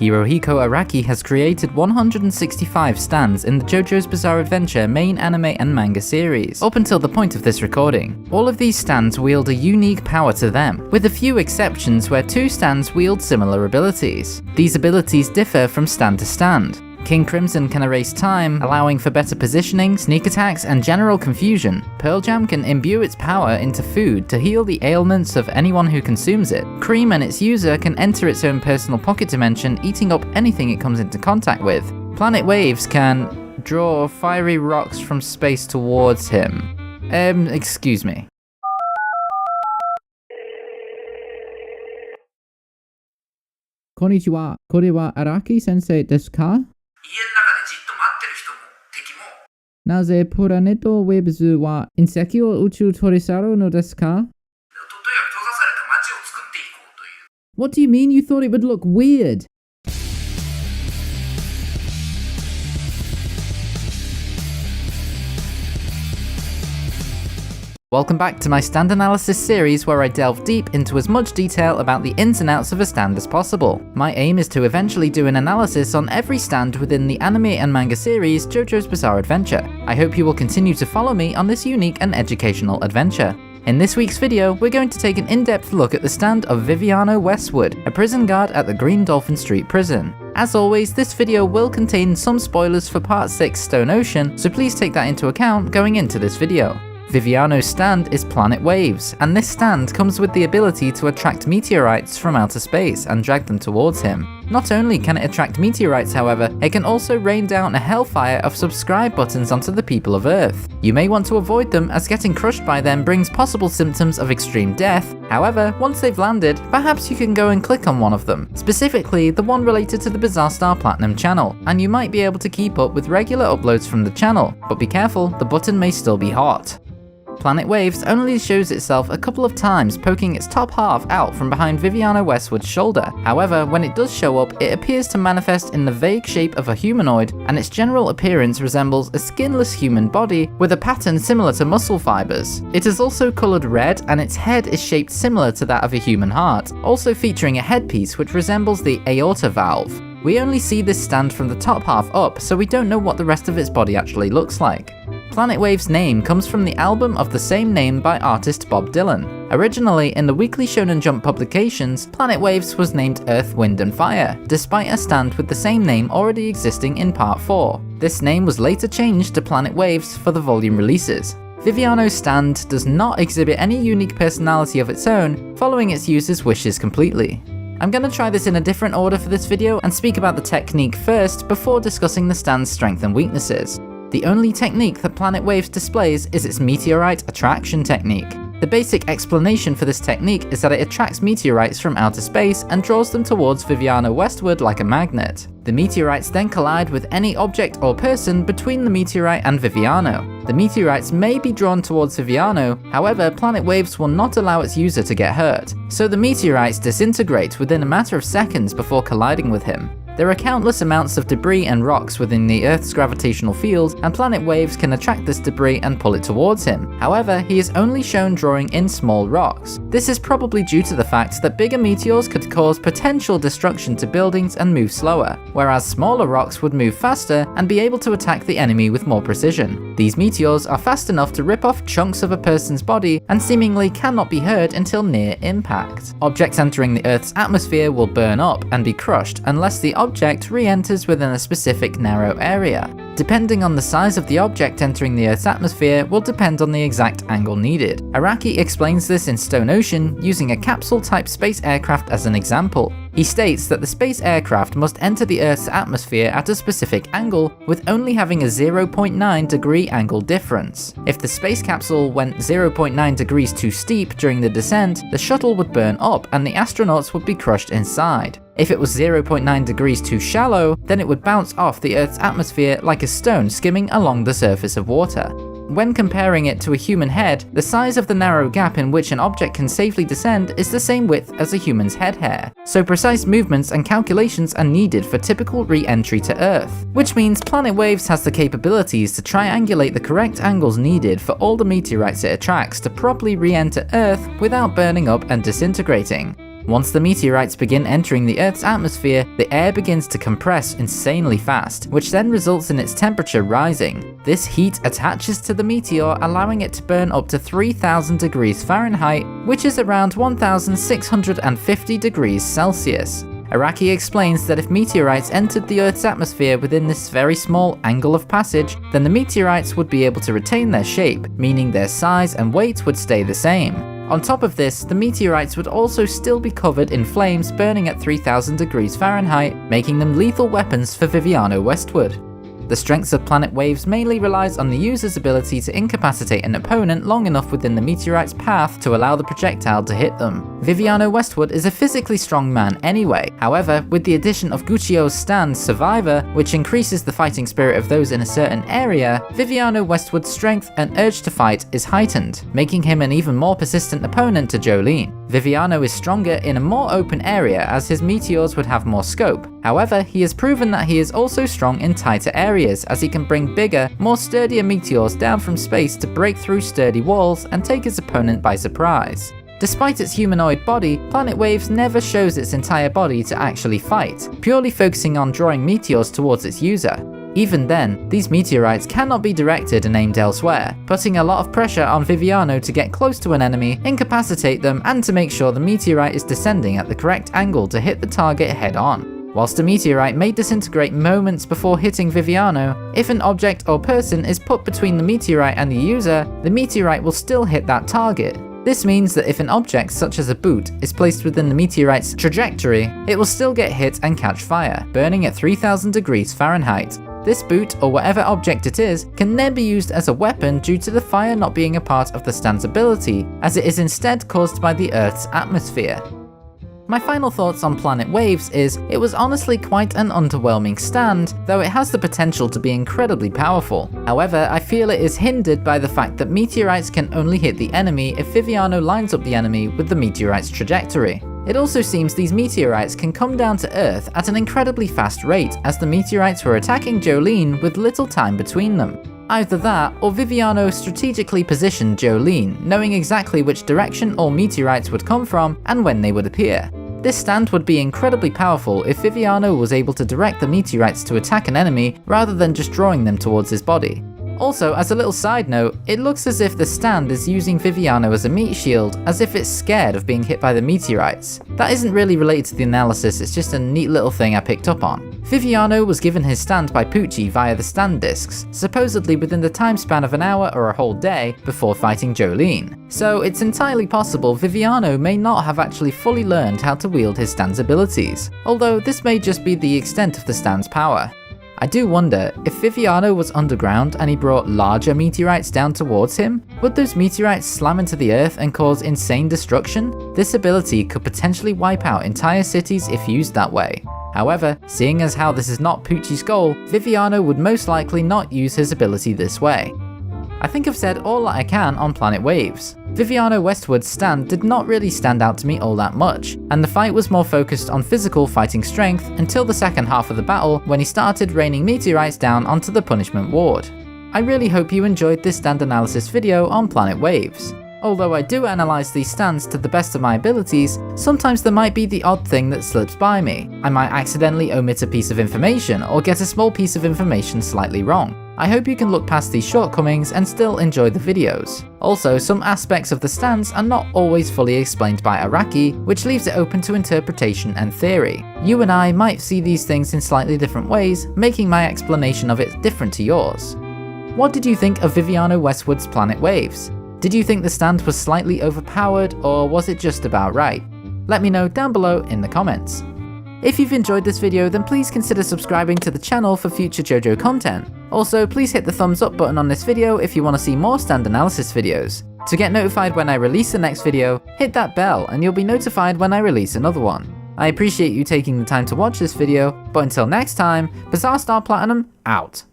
Hirohiko Araki has created 165 stands in the JoJo's Bizarre Adventure main anime and manga series, up until the point of this recording. All of these stands wield a unique power to them, with a few exceptions where 2 stands wield similar abilities. These abilities differ from stand to stand. King Crimson can erase time, allowing for better positioning, sneak attacks, and general confusion. Pearl Jam can imbue its power into food to heal the ailments of anyone who consumes it. Cream and its user can enter its own personal pocket dimension, eating up anything it comes into contact with. Planet Waves can draw fiery rocks from space towards him. Excuse me. Konnichiwa, これは荒木先生ですか？家の中でじっと待ってる人も敵も。なぜプラネットウェブズは隕石を宇宙取り去るのですか？とにかく閉ざされた街を作っていこうという。What do you mean you thought it would look weird? Welcome back to my stand analysis series where I delve deep into as much detail about the ins and outs of a stand as possible. My aim is to eventually do an analysis on every stand within the anime and manga series JoJo's Bizarre Adventure. I hope you will continue to follow me on this unique and educational adventure. In this week's video, we're going to take an in-depth look at the stand of Viviano Westwood, a prison guard at the Green Dolphin Street prison. As always, this video will contain some spoilers for Part 6 Stone Ocean, so please take that into account going into this video. Viviano's stand is Planet Waves, and this stand comes with the ability to attract meteorites from outer space and drag them towards him. Not only can it attract meteorites, however, it can also rain down a hellfire of subscribe buttons onto the people of Earth. You may want to avoid them, as getting crushed by them brings possible symptoms of extreme death. However, once they've landed, perhaps you can go and click on one of them, specifically the one related to the Bizarre Star Platinum channel, and you might be able to keep up with regular uploads from the channel, but be careful, the button may still be hot. Planet Waves only shows itself a couple of times, poking its top half out from behind Viviano Westwood's shoulder. However, when it does show up, it appears to manifest in the vague shape of a humanoid, and its general appearance resembles a skinless human body with a pattern similar to muscle fibers. It is also coloured red, and its head is shaped similar to that of a human heart, also featuring a headpiece which resembles the aorta valve. We only see this stand from the top half up, so we don't know what the rest of its body actually looks like. Planet Waves' name comes from the album of the same name by artist Bob Dylan. Originally, in the Weekly Shonen Jump publications, Planet Waves was named Earth, Wind and Fire, despite a stand with the same name already existing in Part 4. This name was later changed to Planet Waves for the volume releases. Viviano's stand does not exhibit any unique personality of its own, following its user's wishes completely. I'm going to try this in a different order for this video and speak about the technique first before discussing the stand's strength and weaknesses. The only technique that Planet Waves displays is its Meteorite Attraction technique. The basic explanation for this technique is that it attracts meteorites from outer space and draws them towards Viviano Westwood like a magnet. The meteorites then collide with any object or person between the meteorite and Viviano. The meteorites may be drawn towards Viviano, however, Planet Waves will not allow its user to get hurt, so the meteorites disintegrate within a matter of seconds before colliding with him. There are countless amounts of debris and rocks within the Earth's gravitational field, and Planet Waves can attract this debris and pull it towards him. However, he is only shown drawing in small rocks. This is probably due to the fact that bigger meteors could cause potential destruction to buildings and move slower, whereas smaller rocks would move faster and be able to attack the enemy with more precision. These meteors are fast enough to rip off chunks of a person's body and seemingly cannot be heard until near impact. Objects entering the Earth's atmosphere will burn up and be crushed unless the object re-enters within a specific narrow area. Depending on the size of the object entering the Earth's atmosphere will depend on the exact angle needed. Araki explains this in Stone Ocean using a capsule-type space aircraft as an example. He states that the space aircraft must enter the Earth's atmosphere at a specific angle, with only having a 0.9 degree angle difference. If the space capsule went 0.9 degrees too steep during the descent, the shuttle would burn up and the astronauts would be crushed inside. If it was 0.9 degrees too shallow, then it would bounce off the Earth's atmosphere like a stone skimming along the surface of water. When comparing it to a human head, the size of the narrow gap in which an object can safely descend is the same width as a human's head hair, so precise movements and calculations are needed for typical re-entry to Earth, which means Planet Waves has the capabilities to triangulate the correct angles needed for all the meteorites it attracts to properly re-enter Earth without burning up and disintegrating. Once the meteorites begin entering the Earth's atmosphere, the air begins to compress insanely fast, which then results in its temperature rising. This heat attaches to the meteor, allowing it to burn up to 3,000 degrees Fahrenheit, which is around 1,650 degrees Celsius. Araki explains that if meteorites entered the Earth's atmosphere within this very small angle of passage, then the meteorites would be able to retain their shape, meaning their size and weight would stay the same. On top of this, the meteorites would also still be covered in flames burning at 3,000 degrees Fahrenheit, making them lethal weapons for Viviano Westwood. The strength of planet waves mainly relies on the user's ability to incapacitate an opponent long enough within the meteorite's path to allow the projectile to hit them. Viviano Westwood is a physically strong man anyway. However, with the addition of Gucciou's stand Survivor, which increases the fighting spirit of those in a certain area, Viviano Westwood's strength and urge to fight is heightened, making him an even more persistent opponent to Jolyne. Viviano is stronger in a more open area as his meteors would have more scope. However, he has proven that he is also strong in tighter areas, as he can bring bigger, more sturdier meteors down from space to break through sturdy walls and take his opponent by surprise. Despite its humanoid body, Planet Waves never shows its entire body to actually fight, purely focusing on drawing meteors towards its user. Even then, these meteorites cannot be directed and aimed elsewhere, putting a lot of pressure on Viviano to get close to an enemy, incapacitate them, and to make sure the meteorite is descending at the correct angle to hit the target head on. Whilst a meteorite may disintegrate moments before hitting Viviano, if an object or person is put between the meteorite and the user, the meteorite will still hit that target. This means that if an object such as a boot is placed within the meteorite's trajectory, it will still get hit and catch fire, burning at 3,000 degrees Fahrenheit. This boot, or whatever object it is, can then be used as a weapon due to the fire not being a part of the stand's ability, as it is instead caused by the Earth's atmosphere. My final thoughts on Planet Waves is, it was honestly quite an underwhelming stand, though it has the potential to be incredibly powerful. However, I feel it is hindered by the fact that meteorites can only hit the enemy if Viviano lines up the enemy with the meteorite's trajectory. It also seems these meteorites can come down to Earth at an incredibly fast rate, as the meteorites were attacking Jolyne with little time between them. Either that, or Viviano strategically positioned Jolyne, knowing exactly which direction all meteorites would come from and when they would appear. This stand would be incredibly powerful if Viviano was able to direct the meteorites to attack an enemy rather than just drawing them towards his body. Also, as a little side note, it looks as if the stand is using Viviano as a meat shield, as if it's scared of being hit by the meteorites. That isn't really related to the analysis, it's just a neat little thing I picked up on. Viviano was given his stand by Pucci via the stand discs, supposedly within the time span of an hour or a whole day before fighting Jolyne. So it's entirely possible Viviano may not have actually fully learned how to wield his stand's abilities, although this may just be the extent of the stand's power. I do wonder, if Viviano was underground and he brought larger meteorites down towards him, would those meteorites slam into the Earth and cause insane destruction? This ability could potentially wipe out entire cities if used that way. However, seeing as how this is not Pucci's goal, Viviano would most likely not use his ability this way. I think I've said all that I can on Planet Waves. Viviano Westwood's stand did not really stand out to me all that much, and the fight was more focused on physical fighting strength until the second half of the battle when he started raining meteorites down onto the punishment ward. I really hope you enjoyed this stand analysis video on Planet Waves. Although I do analyse these stands to the best of my abilities, sometimes there might be the odd thing that slips by me. I might accidentally omit a piece of information or get a small piece of information slightly wrong. I hope you can look past these shortcomings and still enjoy the videos. Also, some aspects of the stands are not always fully explained by Araki, which leaves it open to interpretation and theory. You and I might see these things in slightly different ways, making my explanation of it different to yours. What did you think of Viviano Westwood's Planet Waves? Did you think the stand was slightly overpowered, or was it just about right? Let me know down below in the comments. If you've enjoyed this video, then please consider subscribing to the channel for future Jojo content. Also, please hit the thumbs up button on this video if you want to see more stand analysis videos. To get notified when I release the next video, hit that bell and you'll be notified when I release another one. I appreciate you taking the time to watch this video, but until next time, Bizarre Star Platinum out.